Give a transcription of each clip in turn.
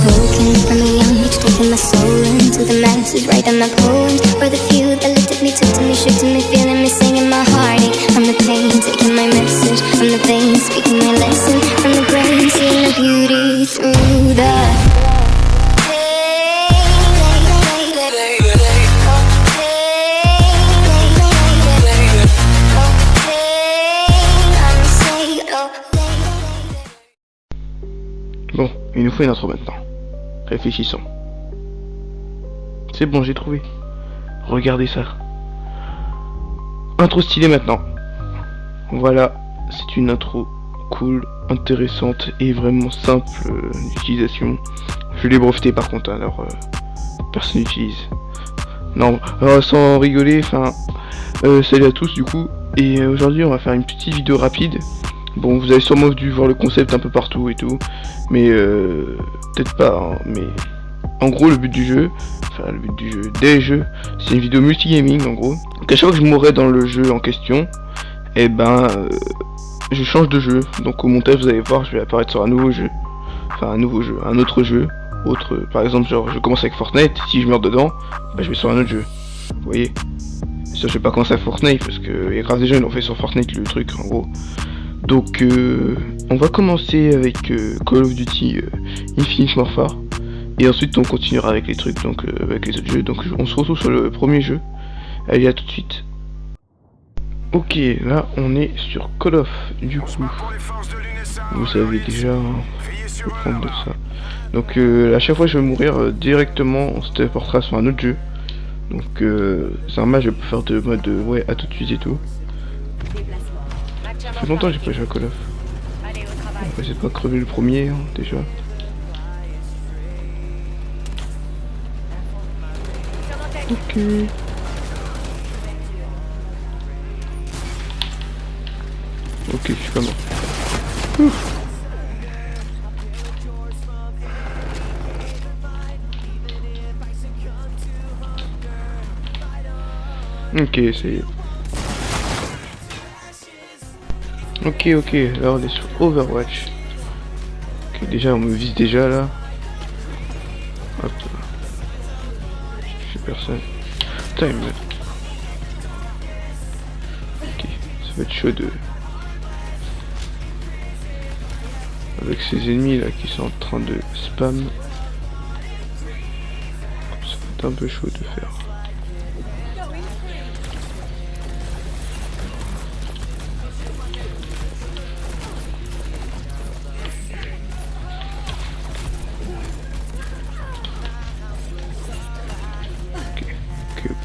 broken from a young age, taking my soul into the masses, writing my poems for the few that looked at me, took to me, shook to me, feeling me, singing my heartache from the pain, taking my message from the veins, speaking my lesson from the brain, seeing the beauty through the Bon, il nous faut une intro maintenant. Réfléchissons. C'est bon, j'ai trouvé. Regardez ça. Intro stylée maintenant. Voilà, c'est une intro cool, intéressante et vraiment simple d'utilisation. Je l'ai breveté par contre, alors personne n'utilise. Non, sans rigoler, enfin, salut à tous du coup. Et aujourd'hui on va faire une petite vidéo rapide. Bon, vous avez sûrement dû voir le concept un peu partout et tout, mais peut-être pas, hein, mais en gros le but du jeu, enfin le but du jeu, des jeux, c'est une vidéo multigaming en gros. Donc à chaque fois que je mourrais dans le jeu en question, et ben je change de jeu. Donc au montage vous allez voir, je vais apparaître sur un nouveau jeu, enfin un autre jeu, par exemple genre je commence avec Fortnite, si je meurs dedans, bah, je vais sur un autre jeu, vous voyez. Ça je vais pas commencer à Fortnite parce que il y a grave des gens qui l'ont fait sur Fortnite le truc en gros. Donc on va commencer avec Call of Duty Infinite Warfare et ensuite on continuera avec les trucs, donc avec les autres jeux. Donc on se retrouve sur le premier jeu. Allez, à tout de suite. Ok, là on est sur Call of du coup. Vous savez déjà, hein, je vais prendre de ça. Donc à chaque fois je vais mourir directement, on se téléportera sur un autre jeu. Donc c'est un match, je peux faire de mode ouais à tout de suite et tout. Ça fait longtemps que j'ai pas joué à Call of. On va essayer de pas crever le premier hein, déjà. Ok. Ok, je suis pas mort. Ouf. Ok, ça y est. Ok, là on est sur Overwatch. Ok, déjà on me vise déjà là. Hop. Je suis personne. Time. Ok, ça va être chaud de... Avec ces ennemis là qui sont en train de spam. Ça va être un peu chaud de faire.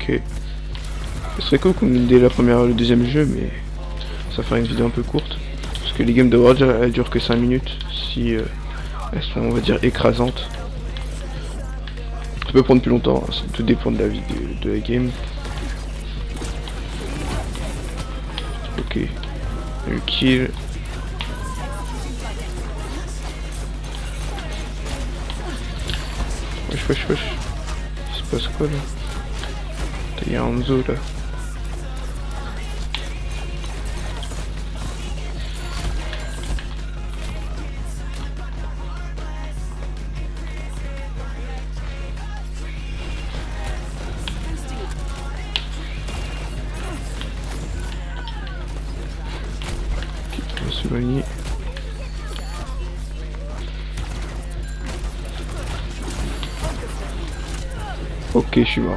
Ok. Ce serait cool qu'on ait dès le deuxième jeu, mais ça fera une vidéo un peu courte. Parce que les games de Warrior elles durent que 5 minutes, si elles sont on va dire écrasantes. Ça peut prendre plus longtemps, hein, ça tout dépend de la vie de la game. Ok. Le kill. Wesh. Il se passe quoi là? Il y a Hanzo là. On va s'éloigner. Ok, je suis mort.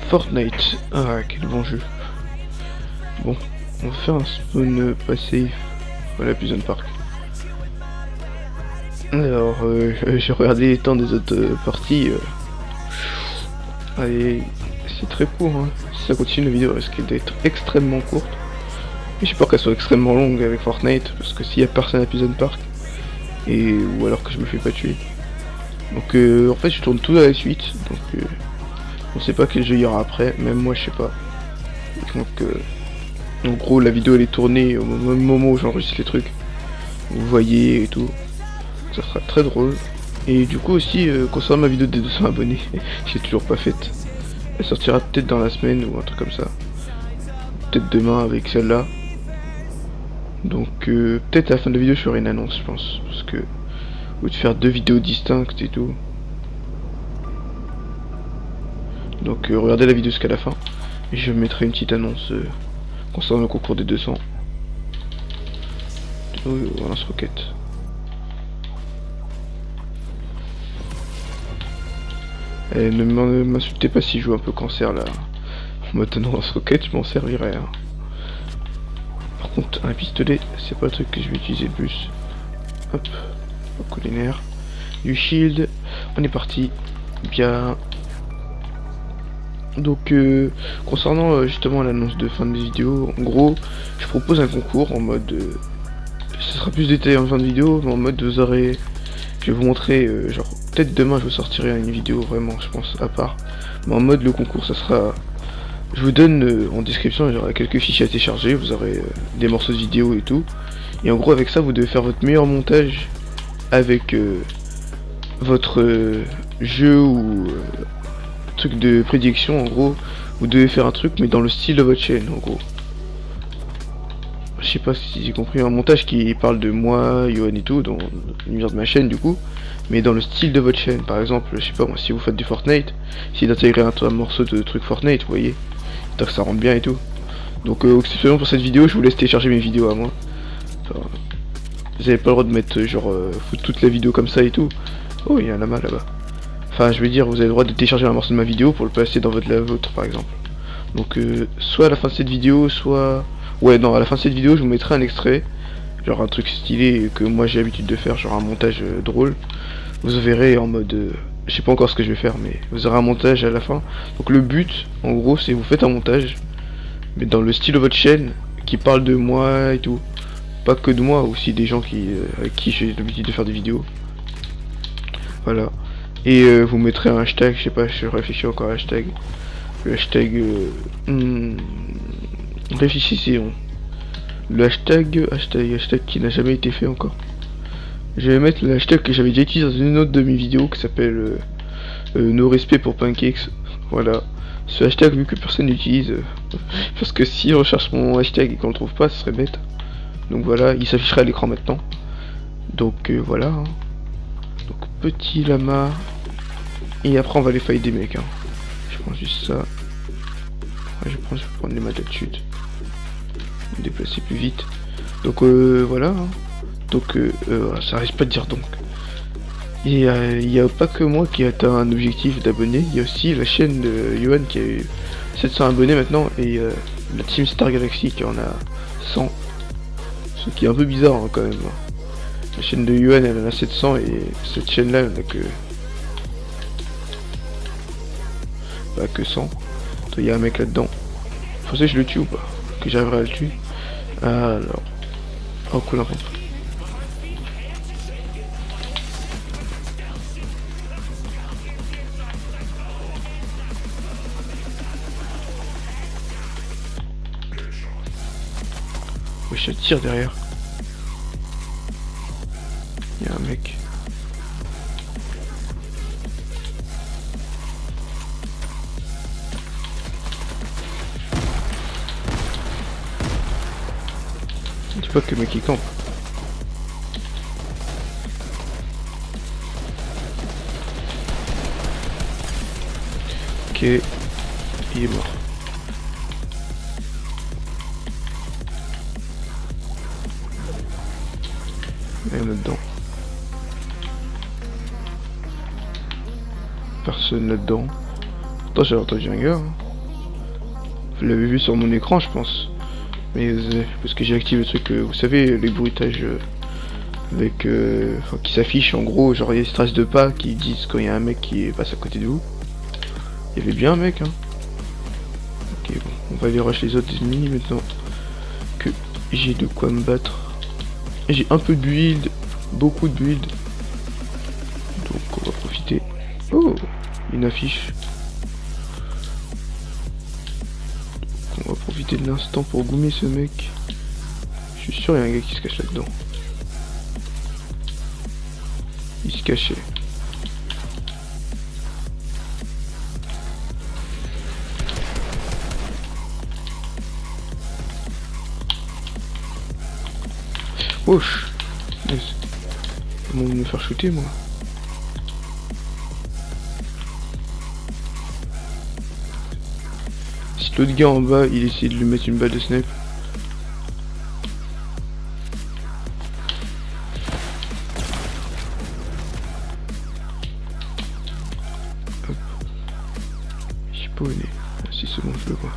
Fortnite, ah quel bon jeu. Bon, on va faire un spawn pas safe. Voilà, Prison Park. Alors, j'ai regardé les temps des autres parties. Allez, c'est très court, hein. Si ça continue, la vidéo risque d'être extrêmement courte. Mais j'ai peur qu'elle soit extrêmement longue avec Fortnite, parce que s'il y a personne à Prison Park, ou alors que je me fais pas tuer. Donc en fait je tourne tout à la suite, donc on sait pas quel jeu il y aura après, même moi je sais pas. Donc en gros la vidéo elle est tournée au même moment où j'enregistre les trucs. Vous voyez et tout. Ça sera très drôle. Et du coup aussi concernant ma vidéo des 200 abonnés, j'ai toujours pas faite. Elle sortira peut-être dans la semaine ou un truc comme ça. Peut-être demain avec celle-là. Donc peut-être à la fin de la vidéo je ferai une annonce je pense. Parce que ou de faire 2 vidéos distinctes et tout. Donc regardez la vidéo jusqu'à la fin. Et je mettrai une petite annonce concernant le concours des 200. Lance-roquette. Et ne m'insultez pas si je joue un peu cancer là. En mode lance-roquette, je m'en servirai. Hein. Par contre, un pistolet, c'est pas le truc que je vais utiliser le plus. Hop, collinaire. Du shield. On est parti. Bien. Donc concernant justement l'annonce de fin de vidéo, en gros je propose un concours en mode ce sera plus détaillé en fin de vidéo, mais en mode vous aurez, je vais vous montrer genre peut-être demain je vous sortirai une vidéo vraiment je pense à part, mais en mode le concours ça sera, je vous donne en description, il y aura quelques fichiers à télécharger, vous aurez des morceaux de vidéo et tout, et en gros avec ça vous devez faire votre meilleur montage avec votre jeu ou truc de prédiction. En gros vous devez faire un truc mais dans le style de votre chaîne en gros. Je sais pas si j'ai compris, un montage qui parle de moi, Yohan et tout, dans l'univers de ma chaîne du coup, mais dans le style de votre chaîne. Par exemple, je sais pas moi, si vous faites du Fortnite, si d'intégrer un morceau de truc Fortnite, vous voyez, donc ça rentre bien et tout. Donc exceptionnellement pour cette vidéo, je vous laisse télécharger mes vidéos à moi. Enfin, vous avez pas le droit de mettre genre foutre toute la vidéo comme ça et tout. Oh, il y a un lama là-bas. Enfin, je veux dire, vous avez le droit de télécharger un morceau de ma vidéo pour le placer dans la vôtre, par exemple. Donc, soit à la fin de cette vidéo, soit... Ouais, non, à la fin de cette vidéo, je vous mettrai un extrait. Genre un truc stylé que moi j'ai l'habitude de faire, genre un montage drôle. Vous verrez en mode... je sais pas encore ce que je vais faire, mais vous aurez un montage à la fin. Donc le but, en gros, c'est vous faites un montage, mais dans le style de votre chaîne, qui parle de moi et tout. Pas que de moi, aussi des gens avec qui j'ai l'habitude de faire des vidéos. Voilà. Et vous mettrez un hashtag, je sais pas, je réfléchis encore à hashtag. Le hashtag... réfléchissez. Le hashtag qui n'a jamais été fait encore. Je vais mettre le hashtag que j'avais déjà utilisé dans une autre de mes vidéos qui s'appelle No respect pour pancakes. Voilà. Ce hashtag vu que personne n'utilise. Parce que si on recherche mon hashtag et qu'on le trouve pas, ce serait bête. Donc voilà, il s'afficherait à l'écran maintenant. Donc voilà. Hein. Donc petit lama. Et après on va les fight des mecs. Hein. Je prends juste ça. Ouais, je vais prendre les matas de chute. Me déplacer plus vite. Donc voilà. Hein. Donc ça risque pas de dire donc. Et il n'y a pas que moi qui a atteint un objectif d'abonnés. Il y a aussi la chaîne de Yohan qui a eu 700 abonnés maintenant. Et la Team Star Galaxy qui en a 100. Ce qui est un peu bizarre hein, quand même. La chaîne de Yohan elle en a 700 et cette chaîne là elle en a que... Bah que 100. Il y a un mec là-dedans. Faut que je le tue ou pas? Que j'arriverai à le tuer. Alors. Oh cool un peu. Oui, je tire derrière. Il y a un mec. Dis pas que le mec il campe. Ok. Il est mort. Il y en a dedans. Personne là-dedans. Pourtant j'ai entendu un gars. Hein. Vous l'avez vu sur mon écran je pense. Mais parce que j'ai activé le truc, vous savez, les bruitages avec qui s'affichent en gros, genre il y a des traces de pas qui disent quand il y a un mec qui passe à côté de vous. Il y avait bien un mec hein. Ok bon, on va aller rush les autres ennemis maintenant que j'ai de quoi me battre. J'ai un peu de build, beaucoup de build. Donc on va profiter. Oh, une affiche. On va profiter de l'instant pour gommer ce mec. Je suis sûr il y a un gars qui se cache là-dedans. Il se cachait. Wesh. vraiment envie de me faire shooter moi. Si l'autre gars en bas il essaie de lui mettre une balle de snipe. Hop. Je sais pas où il est. Ah, si c'est bon, je le vois.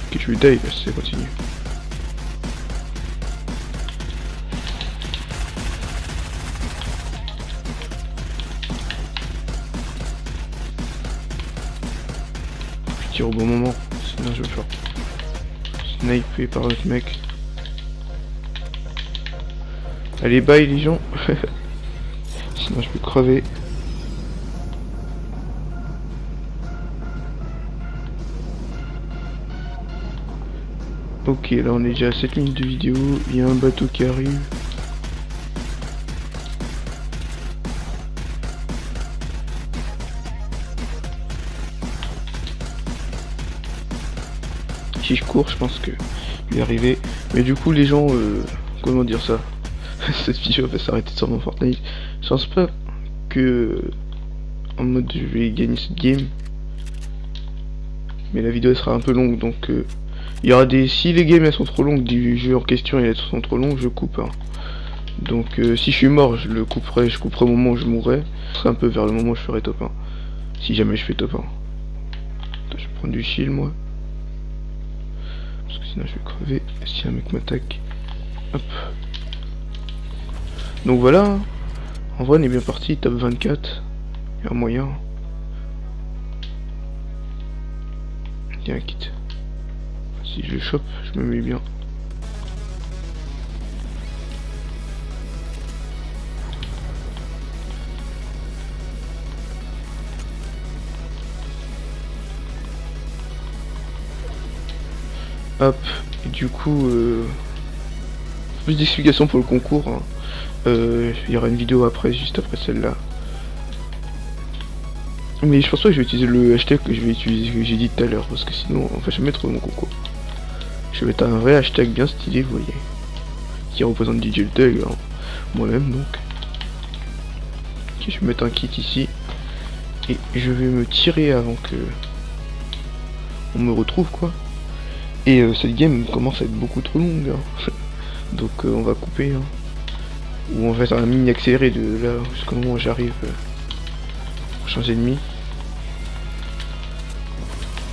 Ok, je lui dive, ça continue. Je tire au bon moment, sinon je vais faire sniper par l'autre mec. Allez, bye les gens. Sinon je peux crever. Ok, là on est déjà à 7 minutes de vidéo, il y a un bateau qui arrive. Si je cours, je pense que il est arrivé. Mais du coup les gens, comment dire ça? Cette vidéo va s'arrêter sur mon Fortnite. Je pense pas que en mode je vais gagner cette game. Mais la vidéo elle sera un peu longue, donc il y aura des... Si les games elles sont trop longues du jeu en question et elles sont trop longues, je coupe. Hein. Donc si je suis mort, je couperai au moment où je mourrai. Ce sera un peu vers le moment où je ferai top 1. Si jamais je fais top 1. Attends, je vais prendre du shield moi. Parce que sinon je vais crever si un mec m'attaque. Hop. Donc voilà. En vrai on est bien parti, top 24. Il y a un moyen. Il y a un kit. Si je le chope, je me mets bien. Hop, et du coup, plus d'explications pour le concours. Hein. Il y aura une vidéo après, juste après celle-là. Mais je pense pas que je vais utiliser le hashtag que je vais utiliser, que j'ai dit tout à l'heure, parce que sinon, enfin, je vais mettre mon concours. Je vais mettre un vrai hashtag bien stylé, vous voyez, qui représente DJ le Tag, hein, moi-même donc. Ok, je vais mettre un kit ici, et je vais me tirer avant que on me retrouve quoi. Et cette game commence à être beaucoup trop longue, hein. Donc on va couper, hein. Ou on va faire un mini accéléré de là jusqu'au moment où j'arrive aux prochains ennemis.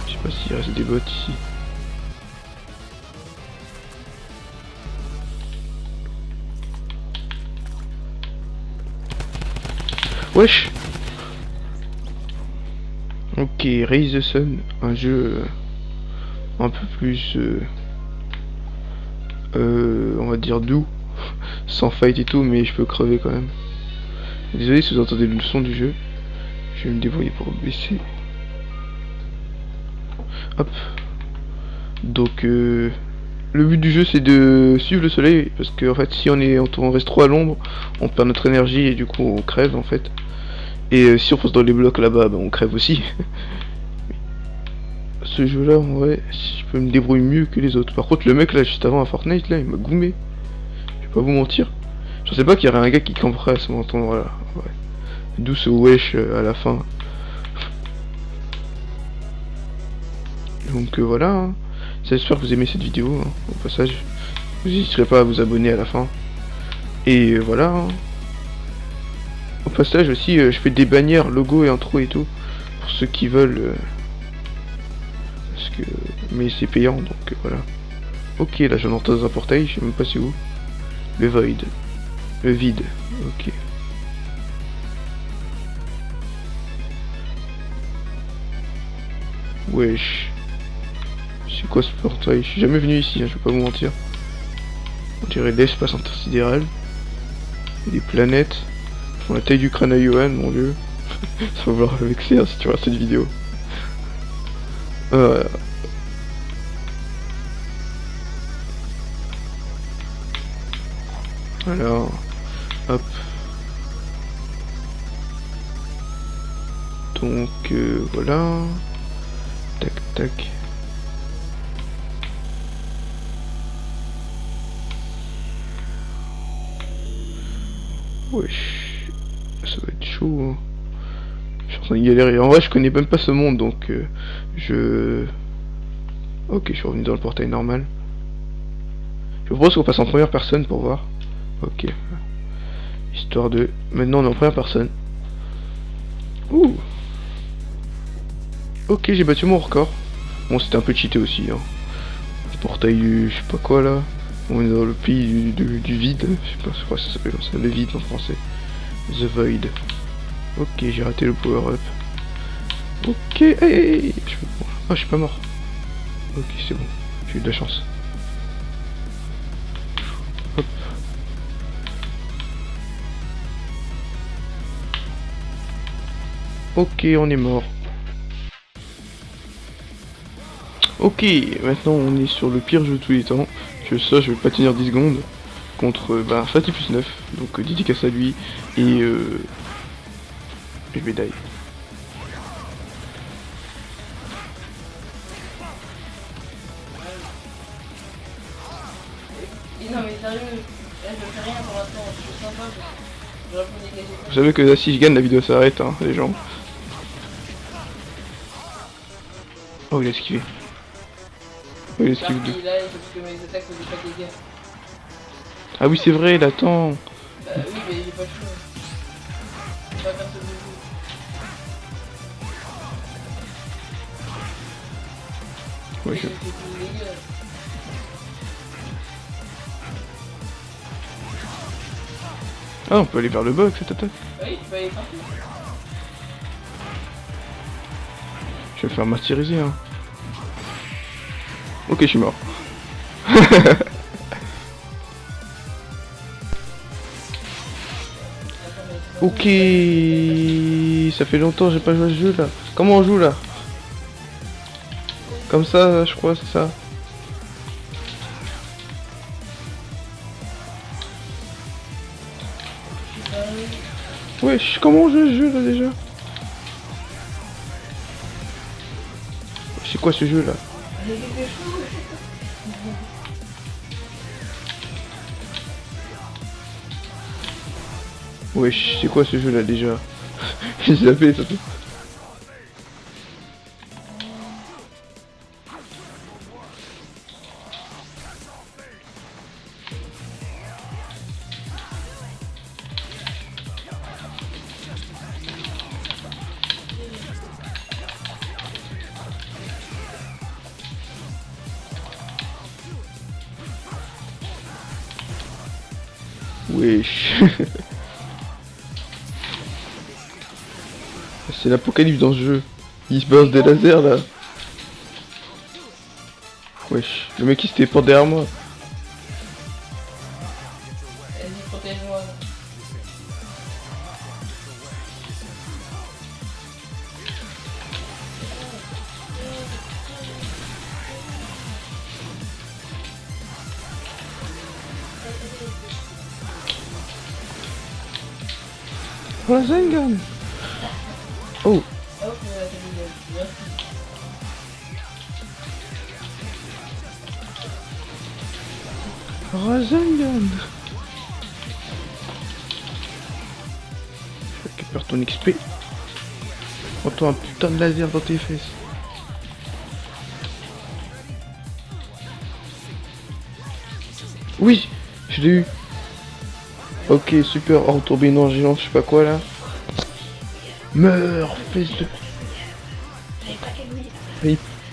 Je sais pas s'il reste des bots ici. Wesh. Ok, Raise the Sun, un jeu un peu plus on va dire doux, sans fight et tout, mais je peux crever quand même. Désolé si vous entendez le son du jeu, je vais me débrouiller pour baisser. Hop. Donc le but du jeu c'est de suivre le soleil, parce que en fait si on reste trop à l'ombre, on perd notre énergie et du coup on crève en fait. Et si on fonce dans les blocs là-bas, on crève aussi. Ce jeu là en vrai, si je peux me débrouiller mieux que les autres. Par contre le mec là juste avant à Fortnite là, il m'a goumé. Je vais pas vous mentir. Je sais pas qu'il y aurait un gars qui camperait à ce moment là. Ouais. D'où ce wesh à la fin. Donc voilà. Hein. J'espère que vous aimez cette vidéo. Hein. Au passage, vous n'hésiterez pas à vous abonner à la fin. Et voilà. Hein. Au passage aussi, je fais des bannières, logo et intro et tout. Pour ceux qui veulent. Mais c'est payant donc voilà. Ok, là j'en entends dans un portail, je sais même pas c'est où. Le void. Le vide. Ok. Wesh. C'est quoi ce portail? Je suis jamais venu ici, hein, je vais pas vous mentir. On dirait l'espace intersidéral. Et des planètes. Ils font la taille du crâne à Johan, mon vieux. Ça va vouloir vexer hein, si tu vois cette vidéo. Alors, hop. Donc voilà. Tac tac. Wesh. Ça va être chaud. Hein. Je suis en train de galérer. En vrai, je connais même pas ce monde donc je. Ok, je suis revenu dans le portail normal. Je propose qu'on passe en première personne pour voir. Ok. Histoire de... Maintenant on est en première personne. Ouh. Ok, j'ai battu mon record. Bon, c'était un peu cheaté aussi. Hein. Portail du... je sais pas quoi là. On est dans le pays du vide. Je sais pas, je crois que ça s'appelle comme ça. Le vide en français. The Void. Ok, j'ai raté le power up. Ok, hey. Ah, je suis pas mort. Ok, c'est bon. J'ai eu de la chance. Hop. Ok, on est mort. Ok, maintenant on est sur le pire jeu de tous les temps. Ça, je vais pas tenir 10 secondes. Contre Fatih plus 9. Donc dédicace à lui. Et les médailles. Non mais sérieux, là je fais rien pour l'instant, je suis sympa. Je réponds des questions. Vous savez que là, si je gagne, la vidéo s'arrête, hein, les gens. Oh, il a esquivé. Oh, il a esquivé deux. Là, parce que mes attaques faisaient pas de dégâts. Ah oui, c'est vrai, il attend. Bah oui, mais il est pas chaud. Il va faire ce jeu. Ouais, je... Ah, on peut aller vers le bas avec cette attaque. Oui, tu peux aller partout. Je vais me faire martyriser, hein. Ok, je suis mort. Ok, ça fait longtemps que j'ai pas joué à ce jeu là. Comment on joue là? Comme ça, je crois, c'est ça. Wesh, comment on joue ce jeu là déjà? C'est quoi ce jeu là? Wesh, c'est quoi ce jeu là déjà? J'ai zappé ça. Wesh. C'est l'apocalypse dans ce jeu. Il se balance des lasers là. Wesh, le mec il se téléporte derrière moi. Vas-y, protège-moi. Rasengan. Oh. Hop, merci. Rasengan. Je récupère ton XP. Prends-toi un putain de laser dans tes fesses. Oui, je l'ai eu. Ok, super, hors tourbillon géant, je sais pas quoi là. Meurs, fils de...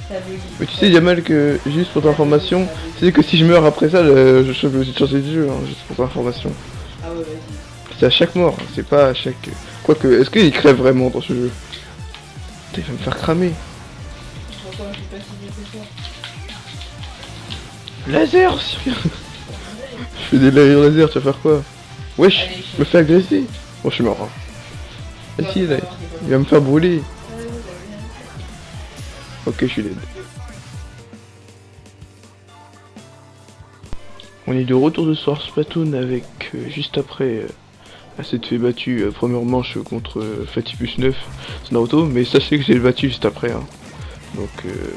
Ça bug. Mais tu sais Jamal que, juste pour ton information, tu sais que si je meurs après ça, je suis obligé de changer de jeu, hein, juste pour ton information. Ah ouais, vas-y. C'est à chaque mort, c'est pas à chaque... Quoique, est-ce qu'il crève vraiment dans ce jeu? Putain, il va me faire cramer. Pourquoi je suis pas si vieux que ça? Laser, sérieux. Je fais des laser, tu vas faire quoi? Wesh, Allez, je me fais agresser. Bon, je suis mort. Hein. Ah si, là, il va me faire brûler. Ok, je suis dead. On est de retour ce soir Splatoon avec juste après s'être fait battu première manche contre Fatipus 9 sur Naruto, mais sachez que j'ai le battu juste après. Hein. Donc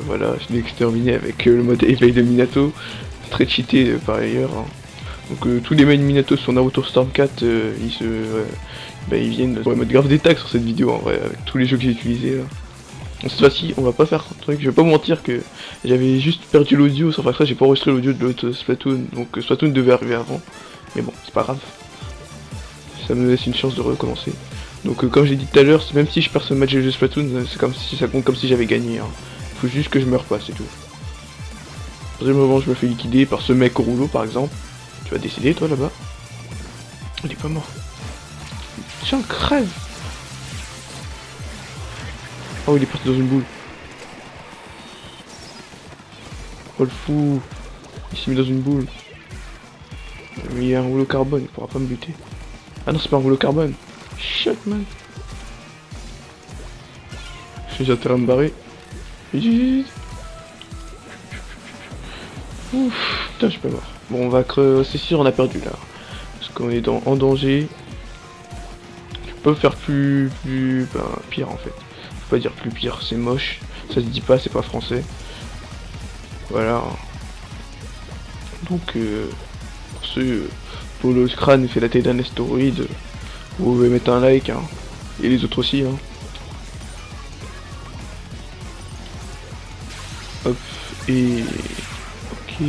voilà, je l'ai exterminé avec le mode éveil de Minato, très cheaté par ailleurs. Hein. Donc tous les mains de Minato sur Naruto Storm 4, ils viennent ouais, mettre grave des tags sur cette vidéo en vrai, avec tous les jeux que j'ai utilisés là. Cette fois-ci, on va pas faire un truc, je vais pas mentir que j'avais juste perdu l'audio, sans faire ça, j'ai pas enregistré l'audio de l'autre Splatoon, donc Splatoon devait arriver avant, mais bon, c'est pas grave. Ça me laisse une chance de recommencer. Donc comme j'ai dit tout à l'heure, même si je perds ce match de jeu Splatoon, c'est comme si ça compte comme si j'avais gagné. Hein. Faut juste que je meure pas, c'est tout. Deuxième moment, je me fais liquider par ce mec au rouleau par exemple. Tu vas décéder toi là-bas. Il est pas mort. Tiens, crève. Oh, il est parti dans une boule. Oh le fou. Il s'est mis dans une boule. Mais il y a un rouleau carbone, il pourra pas me buter. Ah non, c'est pas un rouleau carbone. Shit man. J'ai intérêt à me barrer. Vite. Ouf, putain, je suis pas mort. Bon, on va c'est sûr, on a perdu là. Parce qu'on est en danger. Je peux faire pire en fait. Faut pas dire plus pire, c'est moche. Ça se dit pas, c'est pas français. Voilà. Donc, pour ceux, Polo Scran fait la tête d'un astéroïde. Vous pouvez mettre un like, hein. Et les autres aussi, hein. Hop, et... Ok.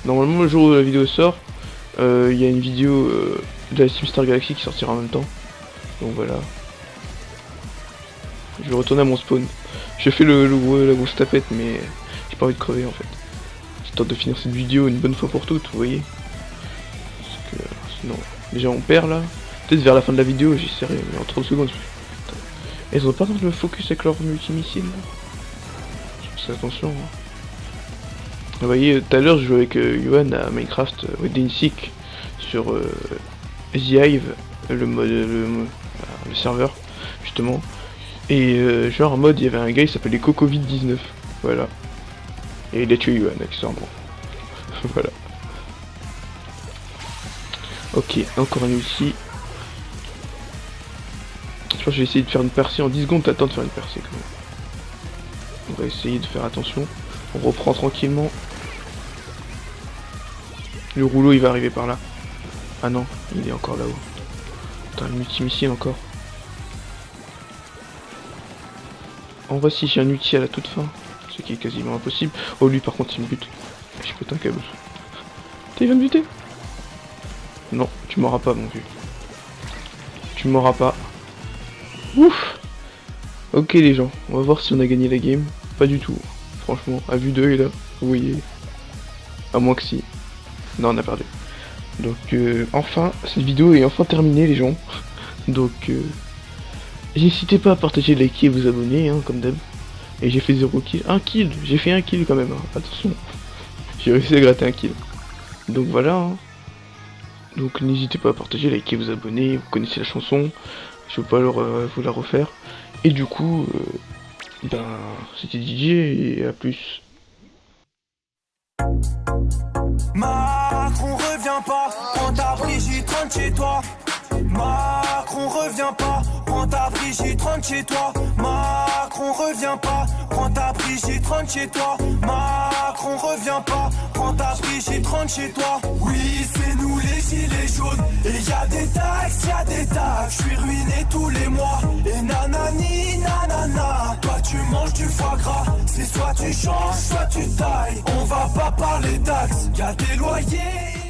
Normalement, le jour où la vidéo sort, il y a une vidéo de la SimStar Galaxy qui sortira en même temps. Donc voilà. Je vais retourner à mon spawn. Je fais la grosse tapette, mais j'ai pas envie de crever en fait. J'tente de finir cette vidéo une bonne fois pour toutes, vous voyez. Parce que sinon, déjà on perd là. Peut-être vers la fin de la vidéo, j'essaierai, mais en 30 secondes. Putain. Et ils ont pas besoin de me focus avec leur multimissile là. Je fais attention. Hein. Vous voyez, tout à l'heure je jouais avec Yohan à Minecraft Wedding Sick sur The Hive, le serveur, justement. Et genre en mode il y avait un gars, il s'appelait Cocovid19, voilà. Et il a tué Yohan, accessoirement. Voilà. Ok, encore un ulti. Je pense que je vais essayer de faire une percée en 10 secondes, t'attends de faire une percée quand même. On va essayer de faire attention. On reprend tranquillement. Le rouleau il va arriver par là. Ah non, il est encore là-haut. Putain, le multimissile encore. En vrai si j'ai un ulti à la toute fin, ce qui est quasiment impossible. Oh lui par contre il me bute. Je pète un câble. T'es il va me buter? Non, tu m'auras pas mon vieux. Tu m'auras pas. Ouf. Ok les gens, on va voir si on a gagné la game. Pas du tout. Franchement, à vue d'œil là, vous voyez. À moins que si. Non, on a perdu. Donc enfin, cette vidéo est enfin terminée les gens. Donc n'hésitez pas à partager, liker et vous abonner, hein, comme d'hab. Et j'ai fait 0 kill. 1 kill, j'ai fait 1 kill quand même, hein. Attention. J'ai réussi à gratter 1 kill. Donc voilà. Hein. Donc n'hésitez pas à partager, liker, vous abonner. Vous connaissez la chanson. Je veux pas vous la refaire. Et du coup, c'était DJ et à plus. Macron revient pas, prends ta Brigitte, rentre chez toi. Macron revient pas, prends ta Brigitte, rentre chez toi. Macron revient pas, prends ta Brigitte, rentre chez toi. Macron revient pas, prends ta Brigitte, rentre chez toi. Oui, c'est nous les gilets jaunes. Et y'a des taxes, je suis ruiné tous les mois. Et nanani, nanana, toi tu manges du foie gras. C'est soit tu changes, soit tu tailles. On va pas parler taxes, y'a des loyers.